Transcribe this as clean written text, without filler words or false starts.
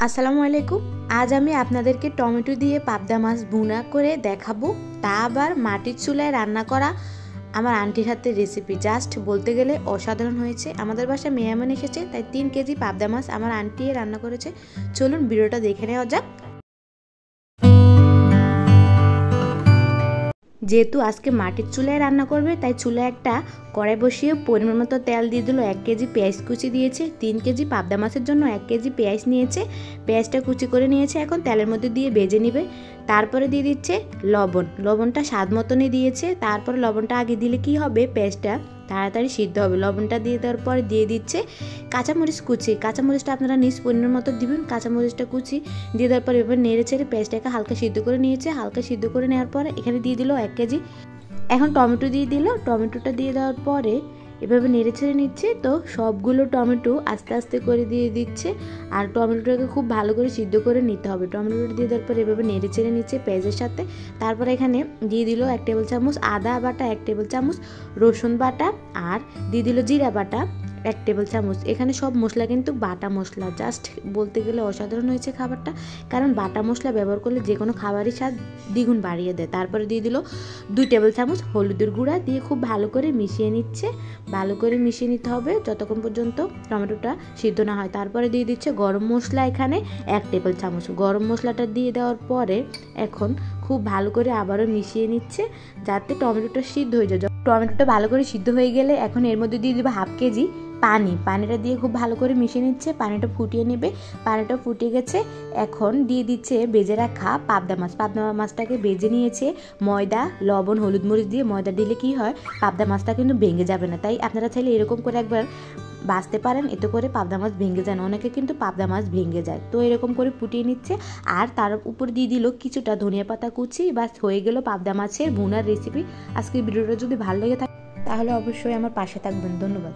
আসসালামু আলাইকুম। আজ আমি আপনাদেরকে টমেটো দিয়ে পাবদা মাছ ভুনা করে দেখাবো, তা আবার মাটির চুলায় রান্না করা। আমার আন্টির হাতের রেসিপি, জাস্ট বলতে গেলে অসাধারণ হয়েছে। আমাদের বাসায় মেহমান এসেছে, তাই 3 কেজি পাবদা মাছ আমার আন্টি রান্না করেছে। চলুন ভিডিওটা দেখে নেওয়া যাক। যেহেতু আজকে মাটির চুলায় রান্না করবে, তাই চুলায় একটা কড়াই বসিয়ে পরিমাণ মতো তেল দিয়ে দিল। 1 কেজি পেঁয়াজ কুচি দিয়েছে। 3 কেজি পাবদা মাছের জন্য 1 কেজি পেঁয়াজ নিয়েছে। পেঁয়াজটা কুচি করে নিয়েছে, এখন তেলের মধ্যে দিয়ে ভেজে নেবে। তারপরে দিয়ে দিচ্ছে লবণটা স্বাদ মতনই দিয়েছে। তারপরে লবণটা আগে দিলে কি হবে, পেঁয়াজটা তাড়াতাড়ি সিদ্ধ হবে। লবণটা দিয়ে দেওয়ার পরে দিয়ে দিচ্ছে কাঁচামরিচ কুচি। কাঁচামরিচটা আপনারা নিজ পরিমাণ মতো দিবেন। কাঁচামরিচটা কুচি দিয়ে দেওয়ার পর এবার নেড়ে চেড়ে পেঁয়াজটাকে হালকা সিদ্ধ করে নিয়েছে। হালকা সিদ্ধ করে নেওয়ার পরে এখানে দিয়ে দিল 1 কেজি। এখন টমেটো দিয়ে দিল। টমেটোটা দিয়ে দেওয়ার পরে এভাবে নেড়ে ছেড়ে নিচ্ছে। তো সবগুলো টমেটো আস্তে আস্তে করে দিয়ে দিচ্ছে, আর টমেটোটাকে খুব ভালো করে সিদ্ধ করে নিতে হবে। টমেটোটা দিয়ে দেওয়ার পরে এভাবে নেড়ে ছেড়ে নিচ্ছে পেঁয়াজের সাথে। তারপরে এখানে দিয়ে দিল 1 টেবিল চামচ আদা বাটা, 1 টেবিল চামচ রসুন বাটা, আর দিয়ে দিল জিরা বাটা 1 টেবিল চামচ। এখানে সব মশলা কিন্তু বাটা মশলা, জাস্ট বলতে গেলে অসাধারণ হয়েছে খাবারটা, কারণ বাটা মশলা ব্যবহার করলে যে কোনো খাবারই স্বাদ দ্বিগুণ বাড়িয়ে দেয়। তারপরে দিয়ে দিল 2 টেবিল চামচ হলুদের গুঁড়া, দিয়ে খুব ভালো করে মিশিয়ে নিচ্ছে। ভালো করে মিশিয়ে নিতে হবে যতক্ষণ পর্যন্ত টমেটোটা সিদ্ধ না হয়। তারপরে দিয়ে দিচ্ছে গরম মশলা, এখানে 1 টেবিল চামচ। গরম মশলাটা দিয়ে দেওয়ার পরে এখন খুব ভালো করে আবারও মিশিয়ে নিচ্ছে, যাতে টমেটোটা সিদ্ধ হয়ে যায়। টমেটোটা ভালো করে সিদ্ধ হয়ে গেলে এখন এর মধ্যে দিয়ে দেবো 1/2 কেজি পানিটা দিয়ে খুব ভালো করে মিশিয়ে নিচ্ছে। পানিটা ফুটিয়ে নেবে। পানিটা ফুটিয়ে গেছে, এখন দিয়ে দিচ্ছে ভেজে রাখা পাবদা মাছটাকে ভেজে নিয়েছে ময়দা, লবণ, হলুদ মরিচ দিয়ে। ময়দা দিলে কি হয়, পাবদা মাছটা কিন্তু ভেঙে যাবে না, তাই আপনারা চাইলে এরকম করে একবার বাছতে পারেন, এতে করে পাবদা মাছ ভেঙে যায় না। অনেকে কিন্তু পাবদা মাছ ভেঙে যায়, তো এরকম করে ফুটিয়ে নিচ্ছে। আর তার উপর দিয়ে দিল কিছুটা ধনিয়া পাতা কুচি। বাস হয়ে গেল পাবদা মাছের ভুনার রেসিপি। আজকের ভিডিওটা যদি ভালো লেগে থাকে তাহলে অবশ্যই আমার পাশে থাকবেন। ধন্যবাদ।